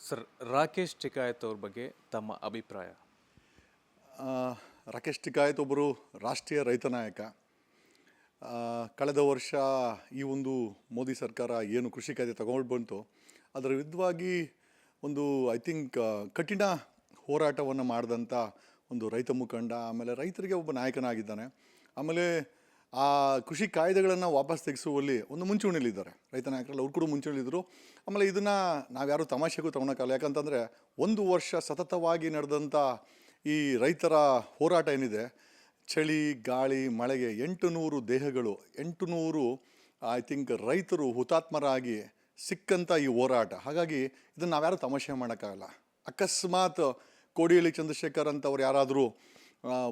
Sir, Rakesh Tikait ಅವ್ರ ಬಗ್ಗೆ ತಮ್ಮ ಅಭಿಪ್ರಾಯ? ಆ, ರಾಕೇಶ್ ಟಿಕಾಯತ್ ಒಬ್ಬರು ರಾಷ್ಟ್ರೀಯ ರೈತ ನಾಯಕ. ಕಳೆದ ವರ್ಷ ಈ ಒಂದು ಮೋದಿ ಸರ್ಕಾರ ಏನು ಕೃಷಿ ಕಾಯ್ದೆ ತಗೊಂಡು ಬಂತು ಅದರ ವಿರುದ್ಧವಾಗಿ ಒಂದು ಐ ಥಿಂಕ್ ಕಠಿಣ ಹೋರಾಟವನ್ನು ಮಾಡಿದಂಥ ಒಂದು ರೈತ ಮುಖಂಡ, ಆಮೇಲೆ ರೈತರಿಗೆ ಒಬ್ಬ ನಾಯಕನಾಗಿದ್ದಾನೆ. ಆಮೇಲೆ ಆ ಕೃಷಿ ಕಾಯ್ದೆಗಳನ್ನು ವಾಪಸ್ ತೆಗೆಸುವಲ್ಲಿ ಒಂದು ಮುಂಚೂಣಿಯಲ್ಲಿದ್ದಾರೆ ರೈತ ನಾಯಕರಲ್ಲಿ, ಅವ್ರು ಕೂಡ ಮುಂಚೂಣಿಲಿದ್ದರು. ಆಮೇಲೆ ಇದನ್ನು ನಾವ್ಯಾರು ತಮಾಷೆಗೂ ತೊಗೊಳಕ್ಕಾಗಲ್ಲ, ಯಾಕಂತಂದರೆ ಒಂದು ವರ್ಷ ಸತತವಾಗಿ ನಡೆದಂಥ ಈ ರೈತರ ಹೋರಾಟ ಏನಿದೆ, ಚಳಿ ಗಾಳಿ ಮಳೆಗೆ 800 ದೇಹಗಳು, 800 ಐ ಥಿಂಕ್ ರೈತರು ಹುತಾತ್ಮರಾಗಿ ಸಿಕ್ಕಂಥ ಈ ಹೋರಾಟ. ಹಾಗಾಗಿ ಇದನ್ನು ನಾವ್ಯಾರು ತಮಾಷೆ ಮಾಡೋಕ್ಕಾಗಲ್ಲ. ಅಕಸ್ಮಾತ್ ಕೋಡಿಹಳ್ಳಿ ಚಂದ್ರಶೇಖರ್ ಅಂತವ್ರು ಯಾರಾದರೂ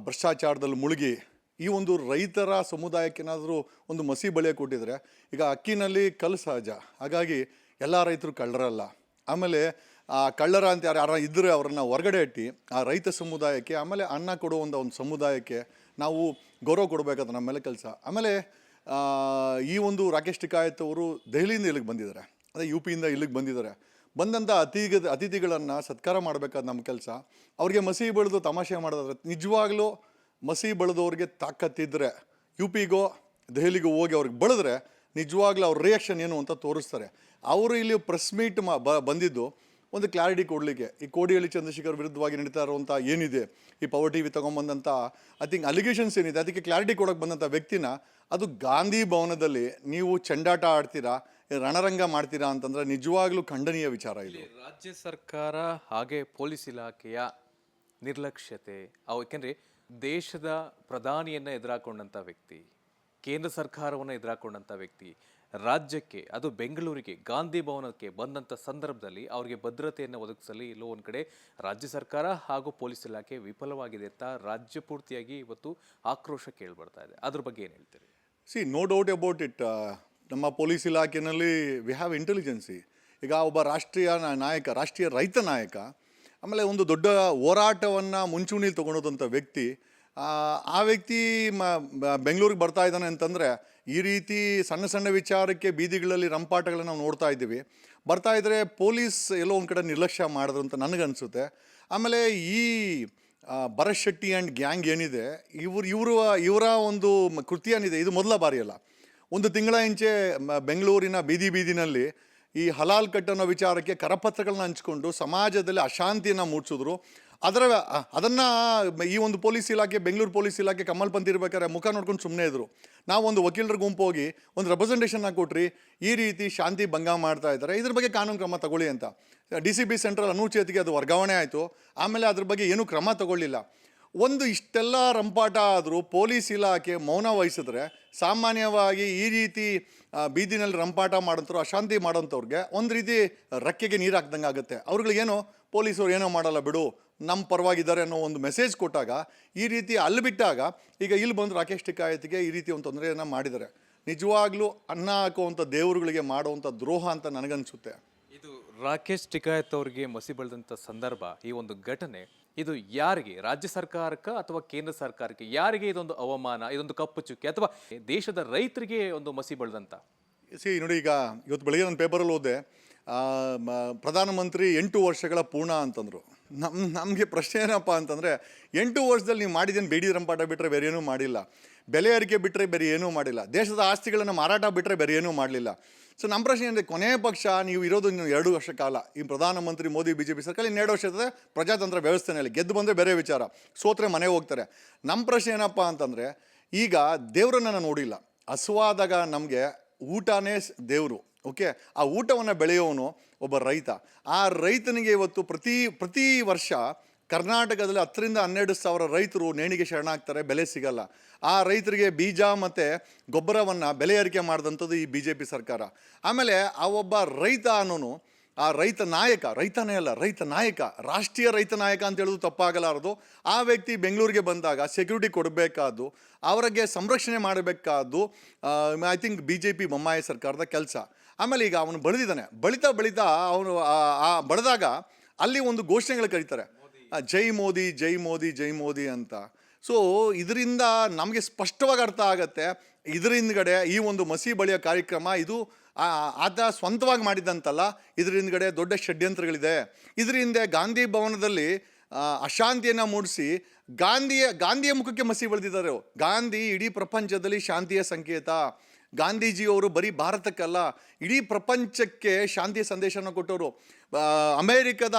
ಭ್ರಷ್ಟಾಚಾರದಲ್ಲಿ ಮುಳುಗಿ ಈ ಒಂದು ರೈತರ ಸಮುದಾಯಕ್ಕೇನಾದರೂ ಒಂದು ಮಸಿ ಬಳಿಯ ಕೊಟ್ಟಿದ್ರೆ, ಈಗ ಅಕ್ಕಿನಲ್ಲಿ ಕಲ್ಲು ಸಹಜ, ಹಾಗಾಗಿ ಎಲ್ಲ ರೈತರು ಕಳ್ಳರಲ್ಲ. ಆಮೇಲೆ ಆ ಕಳ್ಳರ ಅಂತ ಯಾರು ಇದ್ದರೆ ಅವರನ್ನು ಹೊರಗಡೆ ಇಟ್ಟು ಆ ರೈತ ಸಮುದಾಯಕ್ಕೆ, ಆಮೇಲೆ ಅನ್ನ ಕೊಡುವಂಥ ಒಂದು ಸಮುದಾಯಕ್ಕೆ ನಾವು ಗೌರವ ಕೊಡಬೇಕಾದ ನಮ್ಮ ಮೇಲೆ ಕೆಲಸ. ಆಮೇಲೆ ಈ ಒಂದು ರಾಕೇಶ್ ಟಿಕಾಯತ್ ಅವರು ದೆಹಲಿಯಿಂದ ಇಲ್ಲಿಗೆ ಬಂದಿದ್ದಾರೆ, ಅದೇ ಯು ಪಿಯಿಂದ ಇಲ್ಲಿಗೆ ಬಂದಿದ್ದಾರೆ. ಬಂದಂಥ ಅತಿಥಿಗಳನ್ನು ಸತ್ಕಾರ ಮಾಡಬೇಕಾದ ನಮ್ಮ ಕೆಲಸ. ಅವ್ರಿಗೆ ಮಸಿ ಬೆಳೆದು ತಮಾಷೆ ಮಾಡೋದಾದ್ರೆ, ನಿಜವಾಗ್ಲೂ ಮಸಿ ಬೆಳೆದವ್ರಿಗೆ ತಾಕತ್ತಿದ್ರೆ ಯು ಪಿಗೋ ದೆಹಲಿಗೋ ಹೋಗಿ ಅವ್ರಿಗೆ ಬೆಳೆದ್ರೆ ನಿಜವಾಗ್ಲೂ ಅವ್ರ ರಿಯಾಕ್ಷನ್ ಏನು ಅಂತ ತೋರಿಸ್ತಾರೆ. ಅವರು ಇಲ್ಲಿ ಪ್ರೆಸ್ ಮೀಟ್ ಬಂದಿದ್ದು ಒಂದು ಕ್ಲಾರಿಟಿ ಕೊಡಲಿಕ್ಕೆ, ಈ ಕೋಡಿಹಳ್ಳಿ ಚಂದ್ರಶೇಖರ್ ವಿರುದ್ಧವಾಗಿ ನಡೀತಾ ಇರುವಂಥ ಏನಿದೆ, ಈ ಪವರ್ ಟಿವಿ ತೊಗೊಂಬಂದಂಥ ಐ ಥಿಂಕ್ ಅಲಿಗೇಷನ್ಸ್ ಏನಿದೆ, ಅದಕ್ಕೆ ಕ್ಲಾರಿಟಿ ಕೊಡೋಕೆ ಬಂದಂಥ ವ್ಯಕ್ತಿನ ಅದು ಗಾಂಧಿ ಭವನದಲ್ಲಿ ನೀವು ಚೆಂಡಾಟ ಆಡ್ತೀರಾ, ರಣರಂಗ ಮಾಡ್ತೀರಾ ಅಂತಂದರೆ ನಿಜವಾಗ್ಲೂ ಖಂಡನೀಯ ವಿಚಾರ ಇದು. ರಾಜ್ಯ ಸರ್ಕಾರ ಹಾಗೆ ಪೊಲೀಸ್ ಇಲಾಖೆಯ ನಿರ್ಲಕ್ಷ್ಯತೆ, ಯಾಕೆಂದರೆ ದೇಶದ ಪ್ರಧಾನಿಯನ್ನು ಎದುರಾಕೊಂಡಂಥ ವ್ಯಕ್ತಿ, ಕೇಂದ್ರ ಸರ್ಕಾರವನ್ನು ಎದುರಾಕೊಂಡಂಥ ವ್ಯಕ್ತಿ ರಾಜ್ಯಕ್ಕೆ, ಅದು ಬೆಂಗಳೂರಿಗೆ ಗಾಂಧಿ ಭವನಕ್ಕೆ ಬಂದಂಥ ಸಂದರ್ಭದಲ್ಲಿ ಅವರಿಗೆ ಭದ್ರತೆಯನ್ನು ಒದಗಿಸಲಿ ಎಲ್ಲೋ ಒಂದು ಕಡೆ ರಾಜ್ಯ ಸರ್ಕಾರ ಹಾಗೂ ಪೊಲೀಸ್ ಇಲಾಖೆ ವಿಫಲವಾಗಿದೆ ಅಂತ ರಾಜ್ಯ ಪೂರ್ತಿಯಾಗಿ ಇವತ್ತು ಆಕ್ರೋಶ ಕೇಳಿಬರ್ತಾ ಇದೆ. ಅದ್ರ ಬಗ್ಗೆ ಏನು ಹೇಳ್ತೀರಿ? ನೋ ಡೌಟ್ ಅಬೌಟ್ ಇಟ್, ನಮ್ಮ ಪೊಲೀಸ್ ಇಲಾಖೆಯಲ್ಲಿ ವಿ ಹ್ಯಾವ್ ಇಂಟೆಲಿಜೆನ್ಸಿ. ಈಗ ಒಬ್ಬ ರಾಷ್ಟ್ರೀಯ ನಾಯಕ, ರಾಷ್ಟ್ರೀಯ ರೈತ ನಾಯಕ, ಆಮೇಲೆ ಒಂದು ದೊಡ್ಡ ಹೋರಾಟವನ್ನು ಮುಂಚೂಣಿಲಿ ತೊಗೊಳೋದಂಥ ವ್ಯಕ್ತಿ, ಆ ವ್ಯಕ್ತಿ ಬೆಂಗಳೂರಿಗೆ ಬರ್ತಾ ಇದ್ದಾನೆ ಅಂತಂದರೆ ಈ ರೀತಿ ಸಣ್ಣ ಸಣ್ಣ ವಿಚಾರಕ್ಕೆ ಬೀದಿಗಳಲ್ಲಿ ರಂಪಾಟಗಳನ್ನು ನಾವು ನೋಡ್ತಾ ಇದ್ದೀವಿ. ಬರ್ತಾ ಇದ್ದರೆ ಪೊಲೀಸ್ ಎಲ್ಲೋ ಒಂದು ಕಡೆ ನಿರ್ಲಕ್ಷ್ಯ ಮಾಡಿದ್ರು ಅಂತ ನನಗನ್ಸುತ್ತೆ. ಆಮೇಲೆ ಈ ಭರತ್ ಶೆಟ್ಟಿ ಆ್ಯಂಡ್ ಗ್ಯಾಂಗ್ ಏನಿದೆ, ಇವರ ಒಂದು ಕೃತ್ಯ ಏನಿದೆ, ಇದು ಮೊದಲ ಬಾರಿಯಲ್ಲ. ಒಂದು ತಿಂಗಳ ಇಂಚೆ ಬೆಂಗಳೂರಿನ ಬೀದಿನಲ್ಲಿ ಈ ಹಲಾಲ್ ಕಟ್ ಅನ್ನೋ ವಿಚಾರಕ್ಕೆ ಕರಪತ್ರಗಳನ್ನ ಹಂಚ್ಕೊಂಡು ಸಮಾಜದಲ್ಲಿ ಅಶಾಂತಿಯನ್ನು ಮೂಡಿಸಿದ್ರು. ಅದನ್ನು ಈ ಒಂದು ಪೊಲೀಸ್ ಇಲಾಖೆ, ಬೆಂಗಳೂರು ಪೊಲೀಸ್ ಇಲಾಖೆ ಕಮಲ್ ಪಂತ್ ಇರ್ಬೇಕಾದ್ರೆ ಮುಖ ನೋಡ್ಕೊಂಡು ಸುಮ್ಮನೆ ಇದ್ರು. ನಾವು ಒಂದು ವಕೀಲರ ಗುಂಪು ಹೋಗಿ ಒಂದು ರೆಪ್ರೆಸೆಂಟೇಷನ್ ಕೊಟ್ರಿ, ಈ ರೀತಿ ಶಾಂತಿ ಭಂಗ ಮಾಡ್ತಾ ಇದ್ದಾರೆ, ಇದ್ರ ಬಗ್ಗೆ ಕಾನೂನು ಕ್ರಮ ತಗೊಳ್ಳಿ ಅಂತ. DCP ಸೆಂಟ್ರಲ್ ಅನುಚೇತಿಗೆ ಅದು ವರ್ಗಾವಣೆ ಆಯಿತು. ಆಮೇಲೆ ಅದ್ರ ಬಗ್ಗೆ ಏನೂ ಕ್ರಮ ತಗೊಳ್ಳಿಲ್ಲ. ಒಂದು ಇಷ್ಟೆಲ್ಲ ರಂಪಾಟ ಆದರೂ ಪೊಲೀಸ್ ಇಲಾಖೆ ಮೌನ ವಹಿಸಿದ್ರೆ, ಸಾಮಾನ್ಯವಾಗಿ ಈ ರೀತಿ ಬೀದಿನಲ್ಲಿ ರಂಪಾಟ ಮಾಡೋಂಥವ್ರು, ಅಶಾಂತಿ ಮಾಡೋಂಥವ್ರಿಗೆ ಒಂದು ರೀತಿ ರೆಕ್ಕೆಗೆ ನೀರು ಹಾಕ್ದಂಗೆ ಆಗುತ್ತೆ. ಅವ್ರುಗಳಿಗೇನೋ ಪೊಲೀಸರು ಏನೋ ಮಾಡಲ್ಲ ಬಿಡು, ನಮ್ಮ ಪರವಾಗಿದ್ದಾರೆ ಅನ್ನೋ ಒಂದು ಮೆಸೇಜ್ ಕೊಟ್ಟಾಗ, ಈ ರೀತಿ ಅಲ್ಲಿ ಬಿಟ್ಟಾಗ, ಈಗ ಇಲ್ಲಿ ಬಂದು ರಾಕೇಶ್ ಟಿಕಾಯತ್ಗೆ ಈ ರೀತಿ ಒಂದು ತೊಂದರೆಯನ್ನು ಮಾಡಿದ್ದಾರೆ. ನಿಜವಾಗ್ಲೂ ಅನ್ನ ಹಾಕುವಂಥ ದೇವರುಗಳಿಗೆ ಮಾಡುವಂಥ ದ್ರೋಹ ಅಂತ ನನಗನ್ಸುತ್ತೆ. ಇದು ರಾಕೇಶ್ ಟಿಕಾಯತ್ ಅವರಿಗೆ ಮಸಿ ಬೆಳೆದಂಥ ಸಂದರ್ಭ, ಈ ಒಂದು ಘಟನೆ, ಇದು ಯಾರಿಗೆ, ರಾಜ್ಯ ಸರ್ಕಾರಕ್ಕೆ ಅಥವಾ ಕೇಂದ್ರ ಸರ್ಕಾರಕ್ಕೆ, ಯಾರಿಗೆ ಇದೊಂದು ಅವಮಾನ, ಇದೊಂದು ಕಪ್ಪು ಚುಕ್ಕೆ, ಅಥವಾ ದೇಶದ ರೈತರಿಗೆ ಒಂದು ಮಸಿ ಬೆಳೆದಂತ? ನೋಡಿ, ಈಗ ಇವತ್ತು ಬೆಳಗ್ಗೆ ನನ್ನ ಪೇಪರಲ್ಲಿ ಓದಿದೆ, ಪ್ರಧಾನಮಂತ್ರಿ 8 ವರ್ಷಗಳ ಪೂರ್ಣ ಅಂತಂದರು. ನಮಗೆ ಪ್ರಶ್ನೆ ಏನಪ್ಪ ಅಂತಂದರೆ, 8 ವರ್ಷದಲ್ಲಿ ನೀವು ಮಾಡಿದ್ದೇನು? ಬೇಡಿ ರಂಪಾಟ ಬಿಟ್ಟರೆ ಬೇರೆ ಏನೂ ಮಾಡಿಲ್ಲ, ಬೆಲೆ ಏರಿಕೆ ಬಿಟ್ಟರೆ ಬೇರೆ ಏನೂ ಮಾಡಿಲ್ಲ, ದೇಶದ ಆಸ್ತಿಗಳನ್ನು ಮಾರಾಟ ಬಿಟ್ಟರೆ ಬೇರೆ ಏನೂ ಮಾಡಲಿಲ್ಲ. ಸೊ ನಮ್ಮ ಪ್ರಶ್ನೆ ಅಂದರೆ, ಕೊನೆಯ ಪಕ್ಷ ನೀವು ಇರೋದು ಇನ್ನು 2 ವರ್ಷ ಕಾಲ, ಈ ಪ್ರಧಾನಮಂತ್ರಿ ಮೋದಿ BJP ಸರ್ಕಾರ ಇನ್ನು 2 ವರ್ಷ ಇರ್ತದೆ. ಪ್ರಜಾತಂತ್ರ ವ್ಯವಸ್ಥೆಯಲ್ಲಿ ಗೆದ್ದು ಬಂದರೆ ಬೇರೆ ವಿಚಾರ, ಸೋತ್ರೆ ಮನೆಗೆ ಹೋಗ್ತಾರೆ. ನಮ್ಮ ಪ್ರಶ್ನೆ ಏನಪ್ಪ ಅಂತಂದರೆ, ಈಗ ದೇವರನ್ನು ನೋಡಿಲ್ಲ, ಹಸುವಾದಾಗ ನಮಗೆ ಊಟನೇ ದೇವರು. ಓಕೆ, ಆ ಊಟವನ್ನು ಬೆಳೆಯೋನು ಒಬ್ಬ ರೈತ. ಆ ರೈತನಿಗೆ ಇವತ್ತು ಪ್ರತಿ ವರ್ಷ ಕರ್ನಾಟಕದಲ್ಲಿ 10ರಿಂದ 12,000 ರೈತರು ನೇಣಿಗೆ ಶರಣಾಗ್ತಾರೆ, ಬೆಲೆ ಸಿಗಲ್ಲ. ಆ ರೈತರಿಗೆ ಬೀಜ ಮತ್ತು ಗೊಬ್ಬರವನ್ನು ಬೆಲೆ ಏರಿಕೆ ಮಾಡಿದಂಥದ್ದು ಈ BJP ಸರ್ಕಾರ. ಆಮೇಲೆ ಆ ಒಬ್ಬ ರೈತ ಅನ್ನೋನು, ಆ ರೈತ ನಾಯಕ, ರೈತನೇ ಅಲ್ಲ ರೈತ ನಾಯಕ, ರಾಷ್ಟ್ರೀಯ ರೈತ ನಾಯಕ ಅಂತ ಹೇಳೋದು ತಪ್ಪಾಗಲಾರದು. ಆ ವ್ಯಕ್ತಿ ಬೆಂಗಳೂರಿಗೆ ಬಂದಾಗ ಸೆಕ್ಯೂರಿಟಿ ಕೊಡಬೇಕಾದ್ದು, ಅವರಿಗೆ ಸಂರಕ್ಷಣೆ ಮಾಡಬೇಕಾದ್ದು ಐ ಥಿಂಕ್ BJP ಬೊಮ್ಮಾಯಿ ಸರ್ಕಾರದ ಕೆಲಸ. ಆಮೇಲೆ ಈಗ ಅವನು ಬೆಳೆದಿದ್ದಾನೆ, ಬೆಳೀತಾ ಅವನು ಬೆಳೆದಾಗ ಅಲ್ಲಿ ಒಂದು ಘೋಷಣೆಗಳು ಕರೀತಾರೆ, ಜೈ ಮೋದಿ ಜೈ ಮೋದಿ ಜೈ ಮೋದಿ ಅಂತ. ಸೊ ಇದರಿಂದ ನಮಗೆ ಸ್ಪಷ್ಟವಾಗಿ ಅರ್ಥ ಆಗುತ್ತೆ, ಇದರ ಹಿಂದ್ಗಡೆ ಈ ಒಂದು ಮಸಿ ಬಳಿಯ ಕಾರ್ಯಕ್ರಮ ಇದು ಆತ ಸ್ವಂತವಾಗಿ ಮಾಡಿದ್ದಂತಲ್ಲ, ಇದ್ರ ಹಿಂದ್ಗಡೆ ದೊಡ್ಡ ಷಡ್ಯಂತ್ರಗಳಿದೆ. ಇದ್ರ ಹಿಂದೆ ಗಾಂಧಿ ಭವನದಲ್ಲಿ ಅಶಾಂತಿಯನ್ನು ಮೂಡಿಸಿ ಗಾಂಧಿಯ ಮುಖಕ್ಕೆ ಮಸಿ ಬೆಳೆದಿದ್ದಾರೆ. ಗಾಂಧಿ ಇಡೀ ಪ್ರಪಂಚದಲ್ಲಿ ಶಾಂತಿಯ ಸಂಕೇತ. ಗಾಂಧೀಜಿಯವರು ಬರೀ ಭಾರತಕ್ಕಲ್ಲ, ಇಡೀ ಪ್ರಪಂಚಕ್ಕೆ ಶಾಂತಿಯ ಸಂದೇಶನ ಕೊಟ್ಟವರು. ಅಮೇರಿಕದ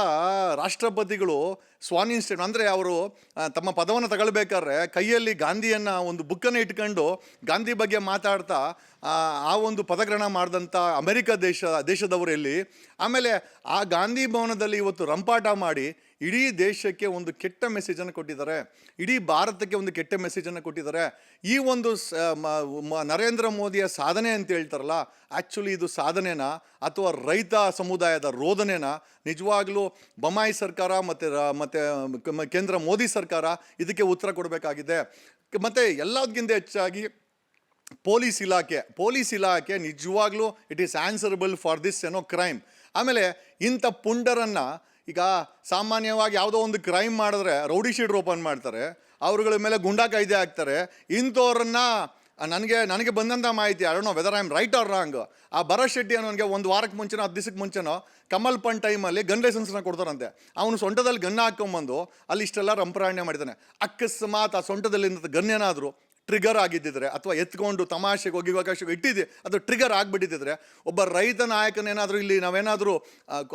ರಾಷ್ಟ್ರಪತಿಗಳು ಸ್ವಾನ್ ಇನ್ಸ್ಟಿಟ್ಯೂಟ್ ಅಂದರೆ ಅವರು ತಮ್ಮ ಪದವನ್ನು ತಗೊಳ್ಬೇಕಾದ್ರೆ ಕೈಯಲ್ಲಿ ಗಾಂಧಿಯನ್ನು ಒಂದು ಬುಕ್ಕನ್ನು ಇಟ್ಕೊಂಡು ಗಾಂಧಿ ಬಗ್ಗೆ ಮಾತಾಡ್ತಾ ಆ ಒಂದು ಪದಗ್ರಹಣ ಮಾಡಿದಂಥ ಅಮೇರಿಕ ದೇಶದವರು ಎಲ್ಲಿ. ಆಮೇಲೆ ಆ ಗಾಂಧಿ ಭವನದಲ್ಲಿ ಇವತ್ತು ರಂಪಾಟ ಮಾಡಿ ಇಡೀ ದೇಶಕ್ಕೆ ಒಂದು ಕೆಟ್ಟ ಮೆಸೇಜನ್ನು ಕೊಟ್ಟಿದ್ದಾರೆ, ಇಡೀ ಭಾರತಕ್ಕೆ ಒಂದು ಕೆಟ್ಟ ಮೆಸೇಜನ್ನು ಕೊಟ್ಟಿದ್ದಾರೆ. ಈ ಒಂದು ನರೇಂದ್ರ ಮೋದಿಯ ಸಾಧನೆ ಅಂತ ಹೇಳ್ತಾರಲ್ಲ, ಆ್ಯಕ್ಚುಲಿ ಇದು ಸಾಧನೆನಾ ಅಥವಾ ರೈತ ಸಮುದಾಯದ ರೋದನೆನಾ? ನಿಜವಾಗ್ಲೂ ಬೊಮ್ಮಾಯಿ ಸರ್ಕಾರ ಮತ್ತು ಕೇಂದ್ರ ಮೋದಿ ಸರ್ಕಾರ ಇದಕ್ಕೆ ಉತ್ತರ ಕೊಡಬೇಕಾಗಿದೆ. ಮತ್ತು ಎಲ್ಲದಕ್ಕಿಂತ ಹೆಚ್ಚಾಗಿ ಪೊಲೀಸ್ ಇಲಾಖೆ ನಿಜವಾಗ್ಲೂ it is answerable for this crime. ಆಮೇಲೆ ಇಂಥ ಪುಂಡರನ್ನು ಈಗ ಸಾಮಾನ್ಯವಾಗಿ ಯಾವುದೋ ಒಂದು ಕ್ರೈಮ್ ಮಾಡಿದ್ರೆ ರೌಡಿ ಶೀಟರ್ ಓಪನ್ ಮಾಡ್ತಾರೆ, ಅವ್ರಗಳ ಮೇಲೆ ಗುಂಡಾ ಕಾಯ್ದೆ ಹಾಕ್ತಾರೆ. ಇಂಥವ್ರನ್ನ ನನಗೆ ಬಂದಂಥ ಮಾಹಿತಿ, I don't know whether I am right or wrong, ಆ ಭರತ್ ಶೆಟ್ಟಿ ಅನ್ನೋನಿಗೆ ಒಂದು ವಾರಕ್ಕೆ ಮುಂಚೆನೋ 10 ದಿವಸಕ್ಕೆ ಮುಂಚೆನೋ ಕಮಲ್ ಪಂಡ್ ಟೈಮಲ್ಲಿ ಗನ್ ಲೈಸೆನ್ಸ್ನ ಕೊಡ್ತಾರಂತೆ. ಅವನು ಸೊಂಟದಲ್ಲಿ ಗನ್ ಹಾಕ್ಕೊಂಬಂದು ಅಲ್ಲಿ ಇಷ್ಟೆಲ್ಲ ರಂಪರಾಯಣೆ ಮಾಡಿದ್ದಾನೆ. ಅಕಸ್ಮಾತ್ ಆ ಸೊಂಟದಲ್ಲಿ ಗನ್ ಏನಾದರೂ ಟ್ರಿಗರ್ ಆಗಿದ್ದಿದ್ರೆ ಅಥವಾ ಎತ್ಕೊಂಡು ತಮಾಷೆಗೆ ಹೋಗಿ ಇಟ್ಟಿದ್ದೆ ಅದು ಟ್ರಿಗರ್ ಆಗಿಬಿಟ್ಟಿದ್ದರೆ, ಒಬ್ಬ ರೈತ ನಾಯಕನೇನಾದರೂ ಇಲ್ಲಿ ನಾವೇನಾದರೂ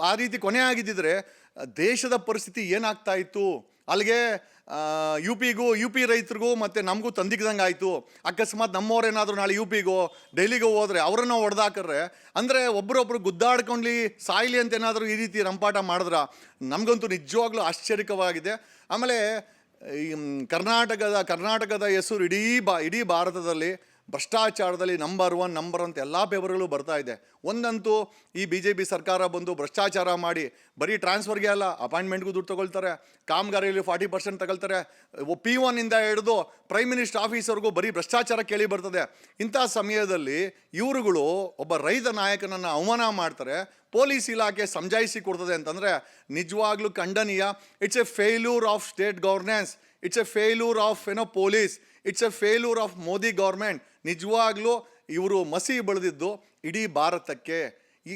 ಆ ರೀತಿ ಕೊನೆ ಆಗಿದ್ದಿದ್ರೆ ದೇಶದ ಪರಿಸ್ಥಿತಿ ಏನಾಗ್ತಾ ಇತ್ತು? ಅಲ್ಲಿಗೆ ಯು ಪಿ ರೈತರಿಗೂ ಮತ್ತು ನಮಗೂ ತಂದಿಕ್ದಂಗೆ ಆಯಿತು. ಅಕಸ್ಮಾತ್ ನಮ್ಮವ್ರೇನಾದರೂ ನಾಳೆ ಯುಪಿಗೋ ಡೆಲ್ಲಿಗೋ ಹೋದರೆ ಅವರನ್ನು ಹೊಡೆದಾಕ್ರೆ ಅಂದರೆ ಒಬ್ಬರೊಬ್ಬರು ಗುದ್ದಾಡ್ಕೊಂಡು ಸಾಯ್ಲಿ ಅಂತ ಏನಾದರೂ ಈ ರೀತಿ ರಂಪಾಟ ಮಾಡಿದ್ರೆ ನಮಗಂತೂ ನಿಜವಾಗ್ಲೂ ಆಶ್ಚರ್ಯಕವಾಗಿದೆ. ಆಮೇಲೆ ಈ ಕರ್ನಾಟಕದ ಹೆಸರು ಇಡೀ ಭಾರತದಲ್ಲಿ ಭ್ರಷ್ಟಾಚಾರದಲ್ಲಿ ನಂಬರ್ ಒನ್ ಅಂತ ಎಲ್ಲ ಪೇಪರ್ಗಳು ಬರ್ತಾ ಇದೆ. ಒಂದಂತೂ ಈ BJP ಸರ್ಕಾರ ಬಂದು ಭ್ರಷ್ಟಾಚಾರ ಮಾಡಿ ಬರೀ ಟ್ರಾನ್ಸ್ಫರ್ಗೆ ಅಲ್ಲ, ಅಪಾಯಿಂಟ್ಮೆಂಟ್ಗೂ ದುಡ್ಡು ತಗೊಳ್ತಾರೆ, ಕಾಮಗಾರಿಯಲ್ಲಿ 40% ತಗೊಳ್ತಾರೆ, P1 ಇಂದ ಹಿಡಿದು ಪ್ರೈಮ್ ಮಿನಿಸ್ಟರ್ ಆಫೀಸರ್ಗೂ ಬರೀ ಭ್ರಷ್ಟಾಚಾರ ಕೇಳಿ ಬರ್ತದೆ. ಇಂಥ ಸಮಯದಲ್ಲಿ ಇವರುಗಳು ಒಬ್ಬ ರೈತ ನಾಯಕನನ್ನು ಅವಮಾನ ಮಾಡ್ತಾರೆ, ಪೊಲೀಸ್ ಇಲಾಖೆ ಸಮಜಾಯಿಸಿ ಕೊಡ್ತದೆ ಅಂತಂದರೆ ನಿಜವಾಗ್ಲೂ ಖಂಡನೀಯ. It's A failure of state governance, it's A failure of police, it's A failure of Modi government. ನಿಜವಾಗ್ಲೂ ಇವರು ಮಸಿ ಬೆಳೆದಿದ್ದು ಇಡೀ ಭಾರತಕ್ಕೆ,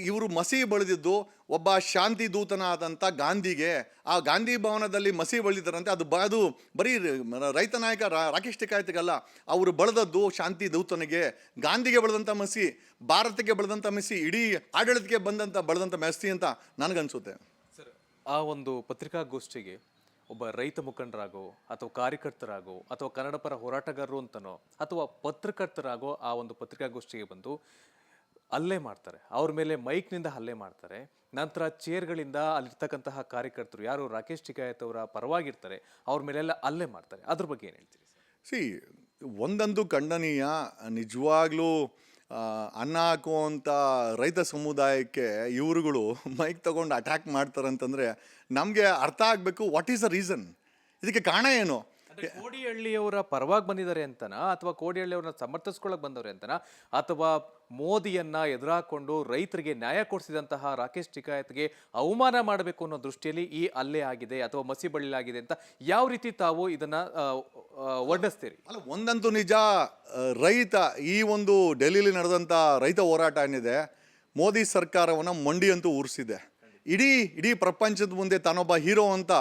ಇವರು ಮಸಿ ಬೆಳೆದಿದ್ದು ಒಬ್ಬ ಶಾಂತಿ ದೂತನಾದಂಥ ಗಾಂಧಿಗೆ. ಆ ಗಾಂಧಿ ಭವನದಲ್ಲಿ ಮಸಿ ಬೆಳೆದಿದ್ದಾರಂತೆ, ಅದು ಬರೀ ರೈತ ನಾಯಕ ರಾಕೇಶ್ ಟಿಕಾಯತ್ಗಲ್ಲ, ಅವರು ಬೆಳೆದದ್ದು ಶಾಂತಿ ದೂತನಿಗೆ. ಗಾಂಧಿಗೆ ಬೆಳೆದಂಥ ಮಸಿ, ಭಾರತಕ್ಕೆ ಬೆಳೆದಂಥ ಮಸಿ, ಇಡೀ ಆಡಳಿತಕ್ಕೆ ಬೆಳೆದಂಥ ಮೆಸ್ಸಿ ಅಂತ ನನಗನ್ಸುತ್ತೆ. ಸರ್, ಆ ಒಂದು ಪತ್ರಿಕಾಗೋಷ್ಠಿಗೆ ಒಬ್ಬ ರೈತ ಮುಖಂಡರಾಗೋ ಅಥವಾ ಕಾರ್ಯಕರ್ತರಾಗೋ ಅಥವಾ ಕನ್ನಡ ಪರ ಹೋರಾಟಗಾರರು ಅಂತನೋ ಅಥವಾ ಪತ್ರಕರ್ತರಾಗೋ ಆ ಒಂದು ಪತ್ರಿಕಾಗೋಷ್ಠಿಗೆ ಬಂದು ಹಲ್ಲೆ ಮಾಡ್ತಾರೆ, ಅವ್ರ ಮೇಲೆ ಮೈಕ್ನಿಂದ ಹಲ್ಲೆ ಮಾಡ್ತಾರೆ. ನಂತರ ಚೇರ್ಗಳಿಂದ ಅಲ್ಲಿರ್ತಕ್ಕಂತಹ ಕಾರ್ಯಕರ್ತರು ಯಾರು ರಾಕೇಶ್ ಟಿಕಾಯತ್ ಅವರ ಪರವಾಗಿರ್ತಾರೆ ಅವ್ರ ಮೇಲೆಲ್ಲ ಹಲ್ಲೆ ಮಾಡ್ತಾರೆ. ಅದ್ರ ಬಗ್ಗೆ ಏನು ಹೇಳ್ತೀರಿ? ಒಂದಂತೂ ಖಂಡನೀಯ. ನಿಜವಾಗ್ಲೂ ಅನ್ನ ಹಾಕುವಂಥ ರೈತ ಸಮುದಾಯಕ್ಕೆ ಇವರುಗಳು ಮೈಕ್ ತಗೊಂಡು ಅಟ್ಯಾಕ್ ಮಾಡ್ತಾರೆ ಅಂತಂದರೆ ನಮಗೆ ಅರ್ಥ ಆಗಬೇಕು, ವಾಟ್ ಈಸ್ ದ ರೀಸನ್, ಇದಕ್ಕೆ ಕಾರಣ ಏನು? ಕೋಡಿಹಳ್ಳಿಯವರ ಪರವಾಗಿ ಬಂದಿದ್ದಾರೆ ಅಂತನಾ ಅಥವಾ ಕೋಡಿಹಳ್ಳಿಯವ್ರನ್ನ ಸಮರ್ಥಿಸ್ಕೊಳ್ಳೋಕೆ ಬಂದವ್ರೆ ಅಂತನಾ ಅಥವಾ ಮೋದಿಯನ್ನ ಎದುರಾಕೊಂಡು ರೈತರಿಗೆ ನ್ಯಾಯ ಕೊಡಿಸಿದಂತಹ ರಾಕೇಶ್ ಟಿಕಾಯತ್ಗೆ ಅವಮಾನ ಮಾಡಬೇಕು ಅನ್ನೋ ದೃಷ್ಟಿಯಲ್ಲಿ ಈ ಹಲ್ಲೆ ಆಗಿದೆ ಅಥವಾ ಮಸಿ ಬಳಿಲಾಗಿದೆ ಅಂತ ಯಾವ ರೀತಿ ತಾವು ಇದನ್ನ ವರ್ಣಿಸ್ತೀರಿ? ಅಲ್ಲ, ಒಂದಂತೂ ನಿಜ, ರೈತ ಈ ಒಂದು ಡೆಲ್ಲಿಲಿ ನಡೆದಂಥ ರೈತ ಹೋರಾಟ ಏನಿದೆ ಮೋದಿ ಸರ್ಕಾರವನ್ನು ಮಂಡಿಯಂತೂ ಉರಿಸಿದೆ. ಇಡೀ ಪ್ರಪಂಚದ ಮುಂದೆ ತಾನೊಬ್ಬ ಹೀರೋ ಅಂತ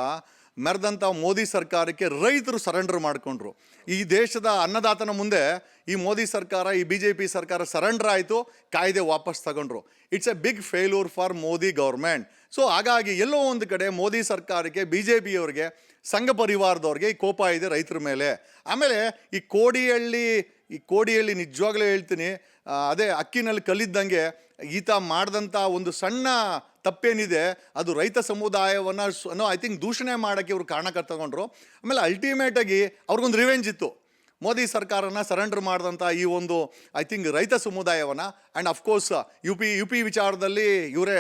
ಮೆರೆದಂಥ ಮೋದಿ ಸರ್ಕಾರಕ್ಕೆ ರೈತರು ಸರೆಂಡರ್ ಮಾಡಿಕೊಂಡ್ರು. ಈ ದೇಶದ ಅನ್ನದಾತನ ಮುಂದೆ ಈ ಮೋದಿ ಸರ್ಕಾರ, ಈ BJP ಸರ್ಕಾರ ಸರೆಂಡರ್ ಆಯಿತು, ಕಾಯ್ದೆ ವಾಪಸ್ ತಗೊಂಡ್ರು. It's a big failure for Modi government. So ಹಾಗಾಗಿ ಎಲ್ಲೋ ಒಂದು ಕಡೆ ಮೋದಿ ಸರ್ಕಾರಕ್ಕೆ, BJPಯವರಿಗೆ, ಸಂಘ ಪರಿವಾರದವ್ರಿಗೆ ಈ ಕೋಪ ಇದೆ ರೈತರ ಮೇಲೆ. ಆಮೇಲೆ ಈ ಕೋಡಿಹಳ್ಳಿ ನಿಜವಾಗ್ಲೂ ಹೇಳ್ತೀನಿ, ಅದೇ ಅಕ್ಕಿನಲ್ಲಿ ಕಲ್ಲಿದ್ದಂಗೆ ಈತ ಮಾಡಿದಂಥ ಒಂದು ಸಣ್ಣ ತಪ್ಪೇನಿದೆ ಅದು ರೈತ ಸಮುದಾಯವನ್ನು ಐ ಥಿಂಕ್ ದೂಷಣೆ ಮಾಡೋಕ್ಕೆ ಇವರು ಕಾರಣಕರ್ತ ತಗೊಂಡ್ರು. ಆಮೇಲೆ ಅಲ್ಟಿಮೇಟಾಗಿ ಅವ್ರಿಗೊಂದು ರಿವೆಂಜ್ ಇತ್ತು, ಮೋದಿ ಸರ್ಕಾರನ ಸರೆಂಡರ್ ಮಾಡಿದಂಥ ಈ ಒಂದು ಐ ಥಿಂಕ್ ರೈತ ಸಮುದಾಯವನ್ನು. ಆ್ಯಂಡ್ ಅಫ್ಕೋರ್ಸ್ ಯು ಪಿ ವಿಚಾರದಲ್ಲಿ ಇವರೇ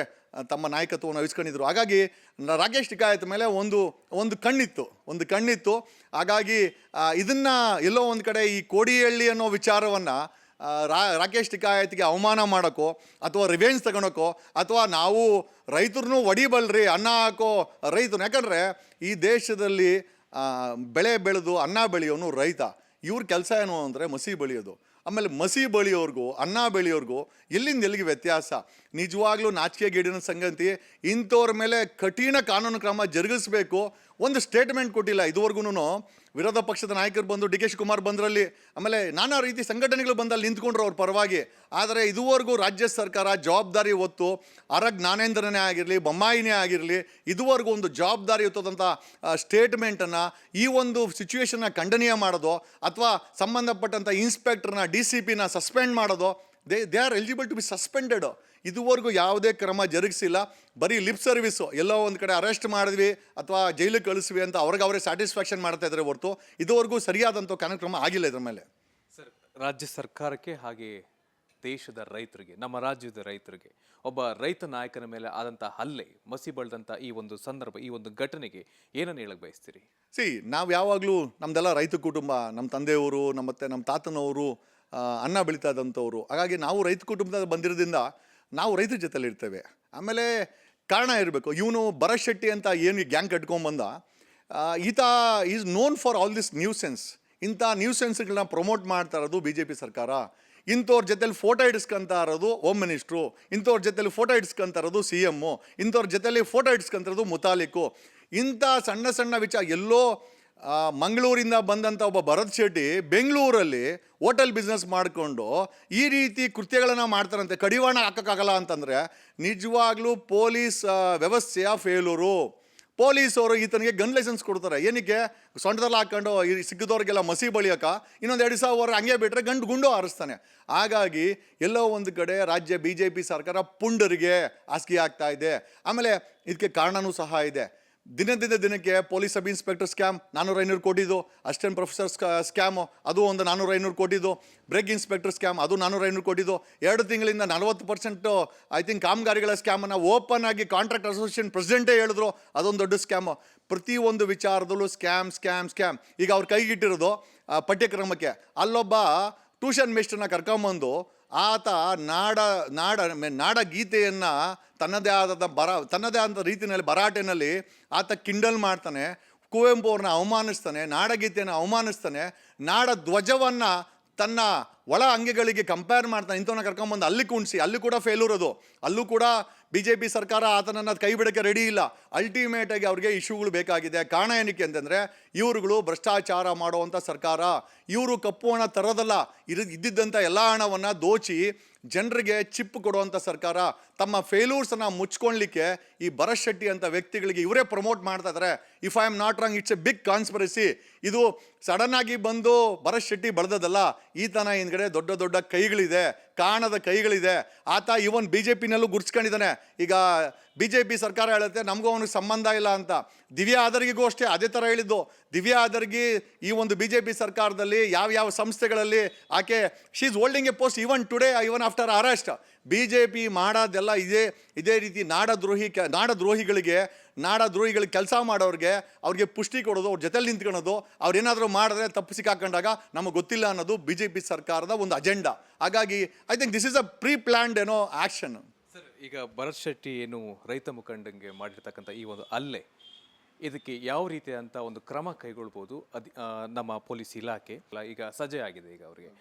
ತಮ್ಮ ನಾಯಕತ್ವವನ್ನು ವಹಿಸ್ಕೊಂಡಿದ್ರು. ಹಾಗಾಗಿ ರಾಕೇಶ್ ಟಿಕಾಯತ್ ಮೇಲೆ ಒಂದು ಕಣ್ಣಿತ್ತು. ಹಾಗಾಗಿ ಇದನ್ನು ಎಲ್ಲೋ ಒಂದು ಕಡೆ ಈ ಕೋಡಿಹಳ್ಳಿ ಅನ್ನೋ ವಿಚಾರವನ್ನು ರಾಕೇಶ್ ಟಿಕಾಯತ್ಗೆ ಅವಮಾನ ಮಾಡೋಕ್ಕೋ ಅಥವಾ ರಿವೆಂಜ್ ತಗೊಳಕ್ಕೋ ಅಥವಾ ನಾವು ರೈತರನ್ನೂ ಹೊಡಿಬಲ್ರಿ ಅನ್ನ ಹಾಕೋ ರೈತರು, ಯಾಕಂದರೆ ಈ ದೇಶದಲ್ಲಿ ಬೆಳೆ ಬೆಳೆದು ಅನ್ನ ಬೆಳೆಯೋನು ರೈತ. ಇವ್ರ ಕೆಲಸ ಏನು ಅಂದರೆ ಮಸಿ ಬೆಳೆಯೋದು. ಆಮೇಲೆ ಮಸಿ ಬೆಳೆಯೋರ್ಗೂ ಅನ್ನ ಬೆಳೆಯೋರ್ಗೂ ಎಲ್ಲಿಂದ ಎಲ್ಲಿಗೆ ವ್ಯತ್ಯಾಸ. ನಿಜವಾಗ್ಲೂ ನಾಚಿಕೆಗೇಡಿನ ಸಂಗತಿ. ಇಂಥವ್ರ ಮೇಲೆ ಕಠಿಣ ಕಾನೂನು ಕ್ರಮ ಜರುಗಿಸ್ಬೇಕು. ಒಂದು ಸ್ಟೇಟ್ಮೆಂಟ್ ಕೊಟ್ಟಿಲ್ಲ ಇದುವರೆಗೂ. ವಿರೋಧ ಪಕ್ಷದ ನಾಯಕರು ಬಂದು ಡಿ ಕೆ ಶಿವಕುಮಾರ್ ಬಂದರಲ್ಲಿ, ಆಮೇಲೆ ನಾನಾ ರೀತಿ ಸಂಘಟನೆಗಳು ಬಂದಲ್ಲಿ ನಿಂತ್ಕೊಂಡ್ರು ಅವ್ರ ಪರವಾಗಿ. ಆದರೆ ಇದುವರೆಗೂ ರಾಜ್ಯ ಸರ್ಕಾರ ಜವಾಬ್ದಾರಿ ಹೊತ್ತು ಜ್ಞಾನೇಂದ್ರನೇ ಆಗಿರಲಿ, ಬೊಮ್ಮಾಯಿನೇ ಆಗಿರಲಿ, ಇದುವರೆಗೂ ಒಂದು ಜವಾಬ್ದಾರಿಯುತದಂಥ ಸ್ಟೇಟ್ಮೆಂಟನ್ನು, ಈ ಒಂದು ಸಿಚುವೇಶನ್ನ ಖಂಡನೀಯ ಮಾಡೋದು ಅಥವಾ ಸಂಬಂಧಪಟ್ಟಂಥ ಇನ್ಸ್ಪೆಕ್ಟರ್ನ DCPನ ಸಸ್ಪೆಂಡ್ ಮಾಡೋದು. They are eligible to be suspended. ಇದುವರೆಗೂ ಯಾವುದೇ ಕ್ರಮ ಜರುಗಿಸಿಲ್ಲ. ಬರೀ ಲಿಪ್ ಸರ್ವಿಸು, ಎಲ್ಲೋ ಒಂದು ಕಡೆ ಅರೆಸ್ಟ್ ಮಾಡಿದ್ವಿ ಅಥವಾ ಜೈಲಿಗೆ ಕಳಿಸ್ವಿ ಅಂತ ಅವರೇ ಸ್ಯಾಟಿಸ್ಫ್ಯಾಕ್ಷನ್ ಮಾಡ್ತಾ ಇದ್ದಾರೆ ಹೊರತು ಇದುವರೆಗೂ ಸರಿಯಾದಂಥ ಕಾರ್ಯಕ್ರಮ ಆಗಿಲ್ಲ ಇದ್ರ ಮೇಲೆ. ಸರ್, ರಾಜ್ಯ ಸರ್ಕಾರಕ್ಕೆ ಹಾಗೆ ದೇಶದ ರೈತರಿಗೆ, ನಮ್ಮ ರಾಜ್ಯದ ರೈತರಿಗೆ, ಒಬ್ಬ ರೈತ ನಾಯಕನ ಮೇಲೆ ಆದಂಥ ಹಲ್ಲೆ, ಮಸಿ ಬಳ್ದಂಥ ಈ ಒಂದು ಸಂದರ್ಭ, ಈ ಒಂದು ಘಟನೆಗೆ ಏನನ್ನು ಹೇಳಕ್ಕೆ ಬಯಸ್ತೀರಿ? ನಾವು ಯಾವಾಗಲೂ ನಮ್ಮದೆಲ್ಲ ರೈತ ಕುಟುಂಬ, ನಮ್ಮ ತಂದೆಯವರು ನಮ್ಮ ತಾತನವರು ಅನ್ನ ಬೆಳೀತಾ ಇದ್ದಂಥವ್ರು. ಹಾಗಾಗಿ ನಾವು ರೈತ ಕುಟುಂಬದ ಬಂದಿರೋದ್ರಿಂದ ನಾವು ರೈತರ ಜೊತೆಲಿ ಇರ್ತೇವೆ. ಆಮೇಲೆ ಕಾರಣ ಇರಬೇಕು. ಇವನು ಭರತ್ ಶೆಟ್ಟಿ ಅಂತ ಏನು ಗ್ಯಾಂಗ್ ಕಟ್ಕೊಂಡ್ಬಂದ, ಈತ is known for all this nuisance. ಇಂಥ ನ್ಯೂಸೆನ್ಸ್ಗಳನ್ನ ಪ್ರಮೋಟ್ ಮಾಡ್ತಾ ಇರೋದು BJP ಸರ್ಕಾರ. ಇಂಥವ್ರ ಜೊತೆಲಿ ಫೋಟೋ ಇಡಿಸ್ಕೊಂತ ಇರೋದು ಹೋಮ್ ಮಿನಿಸ್ಟ್ರು, ಇಂಥವ್ರ ಜೊತೆಲಿ ಫೋಟೋ ಇಡಿಸ್ಕೊಂತ ಇರೋದು CM, ಇಂಥವ್ರ ಜೊತೆಲಿ ಫೋಟೋ ಇಡಿಸ್ಕೊಂತ ಇರೋದು ಮುತಾಲಿಕು. ಇಂಥ ಸಣ್ಣ ಸಣ್ಣ ವಿಚಾರ. ಎಲ್ಲೋ ಮಂಗಳೂರಿಂದ ಬಂದಂಥ ಒಬ್ಬ ಭರತ್ ಶೆಟ್ಟಿ ಬೆಂಗಳೂರಲ್ಲಿ ಹೋಟೆಲ್ ಬಿಸ್ನೆಸ್ ಮಾಡಿಕೊಂಡು ಈ ರೀತಿ ಕೃತ್ಯಗಳನ್ನು ಮಾಡ್ತಾರಂತೆ. ಕಡಿವಾಣ ಹಾಕೋಕ್ಕಾಗಲ್ಲ ಅಂತಂದರೆ ನಿಜವಾಗ್ಲೂ ಪೊಲೀಸ್ ವ್ಯವಸ್ಥೆಯ ಫೇಲೂರು. ಪೊಲೀಸವರು ಈತನಿಗೆ ಗನ್ ಲೈಸೆನ್ಸ್ ಕೊಡ್ತಾರೆ. ಏನಕ್ಕೆ? ಸೊಂಟದಲ್ಲಿ ಹಾಕೊಂಡು ಈ ಸಿಕ್ಕಿದವ್ರಿಗೆಲ್ಲ ಮಸಿ ಬಳಿಯೋಕ. ಇನ್ನೊಂದು 2 ಸಾವಿರ ಹಂಗೆ ಬಿಟ್ಟರೆ ಗುಂಡು ಹಾರಿಸ್ತಾನೆ. ಹಾಗಾಗಿ ಎಲ್ಲೋ ಒಂದು ಕಡೆ ರಾಜ್ಯ BJP ಸರ್ಕಾರ ಪುಂಡರಿಗೆ ಹಾಸಿಗೆ ಆಗ್ತಾ ಇದೆ. ಆಮೇಲೆ ಇದಕ್ಕೆ ಕಾರಣವೂ ಸಹ ಇದೆ. ದಿನಕ್ಕೆ ಪೊಲೀಸ್ ಸಬ್ ಇನ್ಸ್ಪೆಕ್ಟರ್ ಸ್ಕ್ಯಾಮ್ 400-500 ಕೋಟಿದು, ಅಸಿಸ್ಟೆಂಟ್ ಪ್ರೊಫೆಸರ್ ಸ್ಕ್ಯಾಮು ಅದು ಒಂದು 400-500 ಕೋಟಿದು, ಬ್ರೇಕ್ ಇನ್ಸ್ಪೆಕ್ಟರ್ ಸ್ಕ್ಯಾಮ್ ಅದು 400-500 ಕೋಟಿದು, 2 ತಿಂಗಳಿಂದ 40% ಐ ಥಿಂಕ್ ಕಾಮಗಾರಿಗಳ ಸ್ಕ್ಯಾಮನ್ನು ಓಪನ್ ಆಗಿ ಕಾಂಟ್ರಾಕ್ಟ್ ಅಸೋಸಿಯೇಷನ್ ಪ್ರೆಸಿಡೆಂಟೇ ಹೇಳಿದ್ರು ಅದೊಂದು ದೊಡ್ಡ ಸ್ಕ್ಯಾಮು. ಪ್ರತಿಯೊಂದು ವಿಚಾರದಲ್ಲೂ ಸ್ಕ್ಯಾಮ್. ಈಗ ಅವ್ರು ಕೈಗಿಟ್ಟಿರೋದು ಪಠ್ಯಕ್ರಮಕ್ಕೆ. ಅಲ್ಲೊಬ್ಬ ಟ್ಯೂಷನ್ ಮೇಸ್ಟರ್ನ ಕರ್ಕೊಂಬಂದು ಆತ ನಾಡ ಗೀತೆಯನ್ನು ತನ್ನದೇ ಆದ ರೀತಿಯಲ್ಲಿ ಭರಾಟೆನಲ್ಲಿ ಆತ ಕಿಂಡಲ್ ಮಾಡ್ತಾನೆ. ಕುವೆಂಪು ಅವ್ರನ್ನ ಅವಮಾನಿಸ್ತಾನೆ, ನಾಡಗೀತೆಯನ್ನು ಅವಮಾನಿಸ್ತಾನೆ, ನಾಡ ಧ್ವಜವನ್ನು ತನ್ನ ಒಳ ಅಂಗೆಗಳಿಗೆ ಕಂಪೇರ್ ಮಾಡ್ತಾನೆ. ಇಂಥವನ್ನ ಕರ್ಕೊಂಬಂದು ಅಲ್ಲಿ ಕುಣಿಸಿ, ಅಲ್ಲಿ ಕೂಡ ಫೇಲ್ಯೂರ್ ಅದು. ಅಲ್ಲೂ ಕೂಡ BJP ಸರ್ಕಾರ ಆತನನ್ನು ಕೈ ಬಿಡೋಕ್ಕೆ ರೆಡಿ ಇಲ್ಲ. ಅಲ್ಟಿಮೇಟಾಗಿ ಅವ್ರಿಗೆ ಇಶ್ಯೂಗಳು ಬೇಕಾಗಿದೆ. ಕಾರಣ ಏನಕ್ಕೆ ಅಂತಂದರೆ ಇವರುಗಳು ಭ್ರಷ್ಟಾಚಾರ ಮಾಡುವಂಥ ಸರ್ಕಾರ. ಇವರು ಕಪ್ಪು ಹಣ ತರೋದಲ್ಲ, ಇದ್ದಿದ್ದಂಥ ಎಲ್ಲ ಹಣವನ್ನು ದೋಚಿ ಜನರಿಗೆ ಚಿಪ್ ಕೊಡುವಂಥ ಸರ್ಕಾರ. ತಮ್ಮ ಫೇಲ್ಯೂರ್ಸನ್ನು ಮುಚ್ಕೊಳ್ಲಿಕ್ಕೆ ಈ ಭರತ್ ಶೆಟ್ಟಿ ಅಂತ ವ್ಯಕ್ತಿಗಳಿಗೆ ಇವರೇ ಪ್ರಮೋಟ್ ಮಾಡ್ತಾ ಇದ್ದಾರೆ. If I am not wrong, it's a big conspiracy. ಇದು ಸಡನ್ನಾಗಿ ಬಂದು ಭರತ್ ಶೆಟ್ಟಿ ಬೆಳೆದದಲ್ಲ. ಈತನ ಹಿಂದ್ಗಡೆ ದೊಡ್ಡ ಕೈಗಳಿದೆ, ಕಾಣದ ಕೈಗಳಿದೆ. ಆತ ಇವನ್ BJPನಲ್ಲೂ ಗುರ್ಸ್ಕೊಂಡಿದ್ದಾನೆ. ಈಗ BJP ಸರ್ಕಾರ ಹೇಳುತ್ತೆ ನಮಗೂ ಅವನಿಗೆ ಸಂಬಂಧ ಇಲ್ಲ ಅಂತ. ದಿವ್ಯಾ ಆದರ್ಗಿಗೂ ಅಷ್ಟೇ ಅದೇ ಥರ ಹೇಳಿದ್ದು. ದಿವ್ಯಾ ಆದರ್ಗಿ ಈ ಒಂದು BJP ಸರ್ಕಾರದಲ್ಲಿ ಯಾವ ಸಂಸ್ಥೆಗಳಲ್ಲಿ ಆಕೆ she is holding A post even today, even after arrest. BJP ಮಾಡೋದೆಲ್ಲ ಇದೇ ರೀತಿ ನಾಡದ್ರೋಹಿಗಳಿಗೆ ಕೆಲಸ ಮಾಡೋರಿಗೆ ಅವ್ರಿಗೆ ಪುಷ್ಟಿ ಕೊಡೋದು, ಅವ್ರ ಜೊತೆಲಿ ನಿಂತ್ಕೊಳ್ಳೋದು, ಅವ್ರೇನಾದರೂ ಮಾಡಿದ್ರೆ ತಪ್ಪು ಸಿಕ್ಕಾಕೊಂಡಾಗ ನಮಗೆ ಗೊತ್ತಿಲ್ಲ ಅನ್ನೋದು BJP ಸರ್ಕಾರದ ಒಂದು ಅಜೆಂಡಾ. ಹಾಗಾಗಿ I think this is a preplanned action. Sir, ಈಗ ಭರತ್ ಶೆಟ್ಟಿ ಏನು ರೈತ ಮುಖಂಡಂಗೆ ಮಾಡಿರ್ತಕ್ಕಂಥ ಈ ಒಂದು ಹಲ್ಲೆ, ಇದಕ್ಕೆ ಯಾವ ರೀತಿಯಾದಂಥ ಒಂದು ಕ್ರಮ ಕೈಗೊಳ್ಬೋದು ನಮ್ಮ ಪೊಲೀಸ್ ಇಲಾಖೆ? ಈಗ ಸಜ್ಜೆಯಾಗಿದೆ, ಈಗ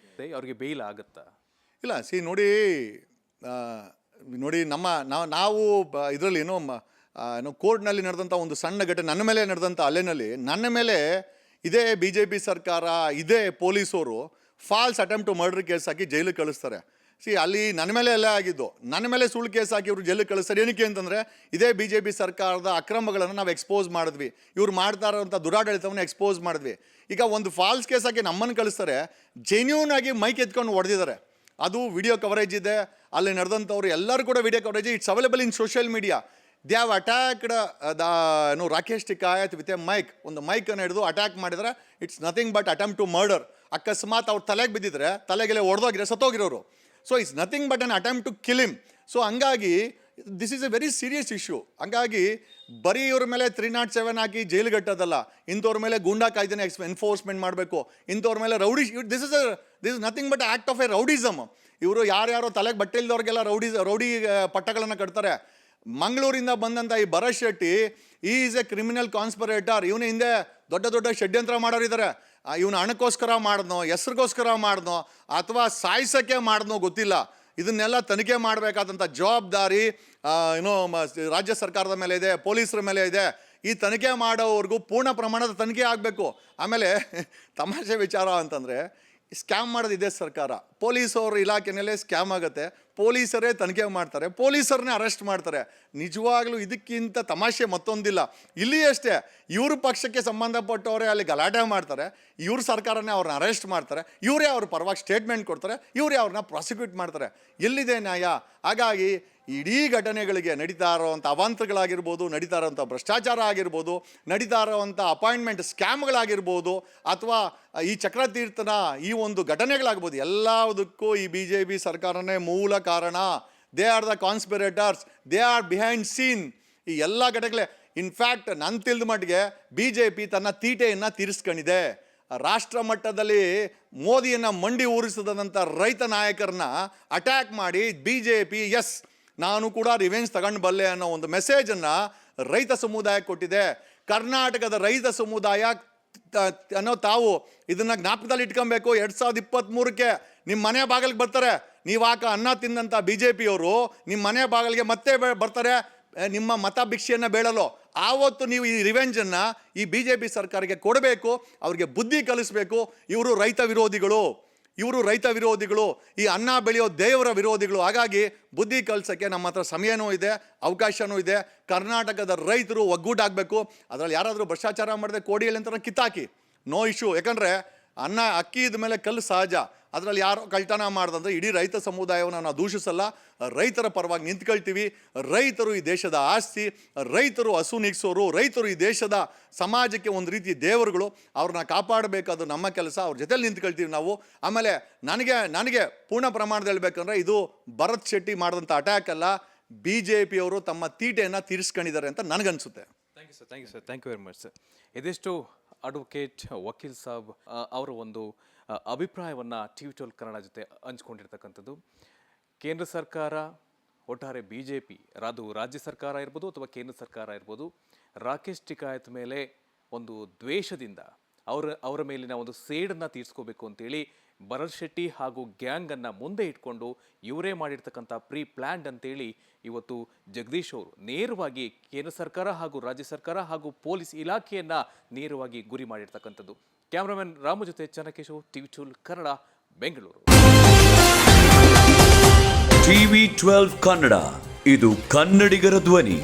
ಅವ್ರಿಗೆ ಬೇಲ್ ಆಗುತ್ತಾ? ಇಲ್ಲ, ನೋಡಿ ನಾವು ಇದರಲ್ಲಿ ಏನೋ ಕೋರ್ಟ್ನಲ್ಲಿ ನಡೆದಂಥ ಒಂದು ಸಣ್ಣ ಘಟನೆ, ನನ್ನ ಮೇಲೆ ನಡೆದಂಥ ಹಲ್ಲೆನಲ್ಲಿ ನನ್ನ ಮೇಲೆ ಇದೇ BJP ಸರ್ಕಾರ, ಇದೇ ಪೊಲೀಸವರು false attempt to murder case ಹಾಕಿ ಜೈಲಿಗೆ ಕಳಿಸ್ತಾರೆ. ಅಲ್ಲಿ ನನ್ನ ಮೇಲೆ ಎಲ್ಲ ಆಗಿದ್ದು, ನನ್ನ ಮೇಲೆ ಸುಳ್ಳು ಕೇಸ್ ಹಾಕಿ ಇವರು ಜೈಲಿಗೆ ಕಳಿಸ್ತಾರೆ. ಏನಕ್ಕೆ ಅಂತಂದರೆ ಇದೇ BJP ಸರ್ಕಾರದ ಅಕ್ರಮಗಳನ್ನು ನಾವು ಎಕ್ಸ್ಪೋಸ್ ಮಾಡಿದ್ವಿ, ಇವ್ರು ಮಾಡ್ತಾ ಇರೋಂಥ ದುರಾಡಳಿತವನ್ನು ಎಕ್ಸ್ಪೋಸ್ ಮಾಡಿದ್ವಿ. ಈಗ ಒಂದು ಫಾಲ್ಸ್ ಕೇಸ್ ಹಾಕಿ ನಮ್ಮನ್ನು ಕಳಿಸ್ತಾರೆ, ಜೆನ್ಯೂನ್ ಆಗಿ ಮೈಕ್ ಎತ್ಕೊಂಡು ಹೊಡೆದಿದ್ದಾರೆ. ಅದು ವಿಡಿಯೋ ಕವರೇಜ್ ಇದೆ, ಅಲ್ಲಿ ನಡೆದಂಥವ್ರು ಎಲ್ಲರೂ ಕೂಡ video coverage, it's available in social media. They have attacked Rakesh Tikait with a mic. ಒಂದು ಮೈಕನ್ನು ಹಿಡಿದು ಅಟ್ಯಾಕ್ ಮಾಡಿದರೆ it's nothing but attempt to murder. ಅಕಸ್ಮಾತ್ ಅವ್ರು ತಲೆಗೆ ಬಿದ್ದಿದ್ರೆ, ತಲೆಗೆಲೆ ಹೊಡೆದೋಗಿದ್ರೆ ಸತ್ತೋಗಿರೋರು. So it's nothing but an attempt to kill him. So ಹಂಗಾಗಿ this is a very serious issue. ಹಂಗಾಗಿ ಬರೀ ಇವ್ರ ಮೇಲೆ 307 ಹಾಕಿ ಜೈಲಿಗಟ್ಟೋದಲ್ಲ, ಇಂಥವ್ರ ಮೇಲೆ ಗೂಂಡಾ ಕಾಯ್ದೆನ ಎನ್ಫೋರ್ಸ್ಮೆಂಟ್ ಮಾಡಬೇಕು. ಇಂಥವ್ರ ಮೇಲೆ this is nothing but act of A rowdyism. ಇವರು ಯಾರ್ಯಾರೋ ತಲೆಗೆ ಬಟ್ಟೆ ಇಲ್ದವ್ರಿಗೆಲ್ಲ ರೌಡಿ ಪಟ್ಟಗಳನ್ನು ಕಟ್ತಾರೆ. ಮಂಗಳೂರಿಂದ ಬಂದಂಥ ಈ Bharat Shetty is a criminal conspirator. ಇವನ ಹಿಂದೆ ದೊಡ್ಡ ದೊಡ್ಡ ಷಡ್ಯಂತ್ರ ಮಾಡೋರಿದ್ದಾರೆ. ಇವನು ಹಣಕ್ಕೋಸ್ಕರ ಮಾಡಿದ್ನೋ, ಹೆಸ್ರಿಗೋಸ್ಕರ ಮಾಡಿದ್ನೋ, ಅಥವಾ ಸಾಯಿಸೋಕ್ಕೆ ಮಾಡಿದ್ನೋ ಗೊತ್ತಿಲ್ಲ. ಇದನ್ನೆಲ್ಲ ತನಿಖೆ ಮಾಡಬೇಕಾದಂಥ ಜವಾಬ್ದಾರಿ ರಾಜ್ಯ ಸರ್ಕಾರದ ಮೇಲೆ ಇದೆ, ಪೊಲೀಸರ ಮೇಲೆ ಇದೆ. ಈ ತನಿಖೆ ಮಾಡೋವರೆಗೂ ಪೂರ್ಣ ಪ್ರಮಾಣದ ತನಿಖೆ ಆಗಬೇಕು. ಆಮೇಲೆ ತಮಾಷೆ ವಿಚಾರ ಅಂತಂದರೆ, ಸ್ಕ್ಯಾಮ್ ಮಾಡೋದು ಇದೇ ಸರ್ಕಾರ. ಪೊಲೀಸವ್ರ ಇಲಾಖೆಯಲ್ಲೇ ಸ್ಕ್ಯಾಮ್ ಆಗುತ್ತೆ, ಪೊಲೀಸರೇ ತನಿಖೆ ಮಾಡ್ತಾರೆ, ಪೊಲೀಸರನ್ನೇ ಅರೆಸ್ಟ್ ಮಾಡ್ತಾರೆ. ನಿಜವಾಗ್ಲೂ ಇದಕ್ಕಿಂತ ತಮಾಷೆ ಮತ್ತೊಂದಿಲ್ಲ. ಇಲ್ಲಿ ಅಷ್ಟೇ, ಇವ್ರ ಪಕ್ಷಕ್ಕೆ ಸಂಬಂಧಪಟ್ಟವರೇ ಅಲ್ಲಿ ಗಲಾಟೆ ಮಾಡ್ತಾರೆ, ಇವ್ರ ಸರ್ಕಾರನೇ ಅವ್ರನ್ನ ಅರೆಸ್ಟ್ ಮಾಡ್ತಾರೆ, ಇವರೇ ಅವ್ರ ಪರವಾಗಿ ಸ್ಟೇಟ್ಮೆಂಟ್ ಕೊಡ್ತಾರೆ, ಇವರೇ ಅವ್ರನ್ನ ಪ್ರಾಸಿಕ್ಯೂಟ್ ಮಾಡ್ತಾರೆ. ಎಲ್ಲಿದೆ ನ್ಯಾಯ? ಹಾಗಾಗಿ ಇಡೀ ಘಟನೆಗಳಿಗೆ ನಡೀತಾ ಇರೋವಂಥ ಅವಾಂತರಗಳಾಗಿರ್ಬೋದು, ನಡೀತಾ ಇರೋವಂಥ ಭ್ರಷ್ಟಾಚಾರ ಆಗಿರ್ಬೋದು, ನಡೀತಾ ಇರೋವಂಥ ಅಪಾಯಿಂಟ್ಮೆಂಟ್ ಸ್ಕ್ಯಾಮ್ಗಳಾಗಿರ್ಬೋದು, ಅಥವಾ ಈ ಚಕ್ರತೀರ್ಥನ ಈ ಒಂದು ಘಟನೆಗಳಾಗ್ಬೋದು, ಎಲ್ಲದಕ್ಕೂ ಈ BJP ಸರ್ಕಾರನೇ ಮೂಲ ಕಾರಣ. They are the conspirators, they are behind scene. ಈ ಎಲ್ಲ ಘಟನೆಗಳೇ. ಇನ್ಫ್ಯಾಕ್ಟ್ ನನ್ನ ತಿಳಿದ ಮಟ್ಟಿಗೆ BJP ತನ್ನ ತೀಟೆಯನ್ನು ತೀರಿಸ್ಕೊಂಡಿದೆ. ರಾಷ್ಟ್ರ ಮಟ್ಟದಲ್ಲಿ ಮೋದಿಯನ್ನು ಮಂಡಿ ಊರಿಸಿದಂಥ ರೈತ ನಾಯಕರನ್ನ ಅಟ್ಯಾಕ್ ಮಾಡಿ BJP ಎಸ್ ನಾನು ಕೂಡ ರಿವೆಂಜ್ ತಗೊಂಡು ಬಲ್ಲೆ ಅನ್ನೋ ಒಂದು ಮೆಸೇಜನ್ನು ರೈತ ಸಮುದಾಯಕ್ಕೆ ಕೊಟ್ಟಿದೆ. ಕರ್ನಾಟಕದ ರೈತ ಸಮುದಾಯ ಅನ್ನೋ ತಾವು ಇದನ್ನು ಜ್ಞಾಪಕದಲ್ಲಿ ಇಟ್ಕೊಬೇಕು. 2023ಕ್ಕೆ ನಿಮ್ಮ ಮನೆ ಬಾಗಿಲಿಗೆ ಬರ್ತಾರೆ. ನೀವು ಅನ್ನ ತಿಂದಂಥ BJPಯವರು ನಿಮ್ಮ ಮನೆ ಬಾಗಿಲಿಗೆ ಮತ್ತೆ ಬರ್ತಾರೆ ನಿಮ್ಮ ಮತ ಭಿಕ್ಷೆಯನ್ನು ಬೇಡಲು. ಆವತ್ತು ನೀವು ಈ ರಿವೆಂಜನ್ನು ಈ BJP ಸರ್ಕಾರಕ್ಕೆ ಕೊಡಬೇಕು, ಅವ್ರಿಗೆ ಬುದ್ಧಿ ಕಲಿಸ್ಬೇಕು. ಇವರು ರೈತ ವಿರೋಧಿಗಳು, ಈ ಅನ್ನ ಬೆಳೆಯೋ ದೇವರ ವಿರೋಧಿಗಳು. ಹಾಗಾಗಿ ಬುದ್ಧಿ ಕಲಿಸೋಕ್ಕೆ ನಮ್ಮ ಹತ್ರ ಸಮಯನೂ ಇದೆ, ಅವಕಾಶನೂ ಇದೆ. ಕರ್ನಾಟಕದ ರೈತರು ಒಗ್ಗೂಟಾಗಬೇಕು. ಅದರಲ್ಲಿ ಯಾರಾದರೂ ಭ್ರಷ್ಟಾಚಾರ ಮಾಡಿದ್ರೆ ಕೋಡಿಯಲ್ಲಿ ಅಂತ ಕಿತ್ತಾಕಿ, ನೋ ಇಶ್ಯೂ. ಯಾಕಂದರೆ ಅಕ್ಕಿ ಇದ್ದ ಮೇಲೆ ಕಲ್ಲು ಸಹಜ. ಅದರಲ್ಲಿ ಯಾರೋ ಕಳ್ತನ ಮಾಡ್ದಂದ್ರೆ ಇಡೀ ರೈತ ಸಮುದಾಯವನ್ನು ನಾವು ದೂಷಿಸಲ್ಲ. ರೈತರ ಪರವಾಗಿ ನಿಂತ್ಕೊಳ್ತೀವಿ. ರೈತರು ಈ ದೇಶದ ಆಸ್ತಿ, ರೈತರು ಹಸು ನೀಗ್ಸೋರು, ರೈತರು ಈ ದೇಶದ ಸಮಾಜಕ್ಕೆ ಒಂದು ರೀತಿ ದೇವರುಗಳು. ಅವ್ರನ್ನ ಕಾಪಾಡಬೇಕಾದ್ರು ನಮ್ಮ ಕೆಲಸ. ಅವ್ರ ಜೊತೆಲಿ ನಿಂತ್ಕೊಳ್ತೀವಿ ನಾವು. ಆಮೇಲೆ ನನಗೆ ಪೂರ್ಣ ಪ್ರಮಾಣದಲ್ಲಿ ಹೇಳ್ಬೇಕಂದ್ರೆ ಇದು ಭರತ್ ಶೆಟ್ಟಿ ಮಾಡಿದಂಥ ಅಟ್ಯಾಕ್ ಅಲ್ಲ, BJPಯವರು ತಮ್ಮ ತೀಟೆಯನ್ನು ತೀರಿಸ್ಕೊಂಡಿದ್ದಾರೆ ಅಂತ ನನಗನ್ಸುತ್ತೆ. Thank you very much sir. ಇದಿಷ್ಟು ಅಡ್ವೊಕೇಟ್ ವಕೀಲ್ ಸಾಬ್ ಅವರ ಒಂದು ಅಭಿಪ್ರಾಯವನ್ನು TV12 ಕನ್ನಡ ಜೊತೆ ಹಂಚ್ಕೊಂಡಿರ್ತಕ್ಕಂಥದ್ದು. ಕೇಂದ್ರ ಸರ್ಕಾರ, ಒಟ್ಟಾರೆ BJP, ಅದು ರಾಜ್ಯ ಸರ್ಕಾರ ಇರ್ಬೋದು ಅಥವಾ ಕೇಂದ್ರ ಸರ್ಕಾರ ಇರ್ಬೋದು, ರಾಕೇಶ್ ಟಿಕಾಯತ್ ಮೇಲೆ ಒಂದು ದ್ವೇಷದಿಂದ ಅವರ ಮೇಲಿನ ಒಂದು ಸೇಡನ್ನು ತೀರಿಸ್ಕೋಬೇಕು ಅಂತೇಳಿ ಭರತ್ ಶೆಟ್ಟಿ ಹಾಗೂ ಗ್ಯಾಂಗನ್ನು ಮುಂದೆ ಇಟ್ಕೊಂಡು ಇವರೇ ಮಾಡಿರ್ತಕ್ಕಂಥ ಪ್ಲ್ಯಾಂಡ್ ಅಂತೇಳಿ ಇವತ್ತು ಜಗದೀಶ್ ಅವರು ನೇರವಾಗಿ ಕೇಂದ್ರ ಸರ್ಕಾರ ಹಾಗೂ ರಾಜ್ಯ ಸರ್ಕಾರ ಹಾಗೂ ಪೊಲೀಸ್ ಇಲಾಖೆಯನ್ನು ನೇರವಾಗಿ ಗುರಿ ಮಾಡಿರ್ತಕ್ಕಂಥದ್ದು. ಕ್ಯಾಮ್ರಾಮನ್ ರಾಮು ಜೊತೆ ಚನ್ನಕೇಶವ್, TV12 ಕನ್ನಡ, ಬೆಂಗಳೂರು. TV12 ಕನ್ನಡ, ಇದು ಕನ್ನಡಿಗರ ಧ್ವನಿ.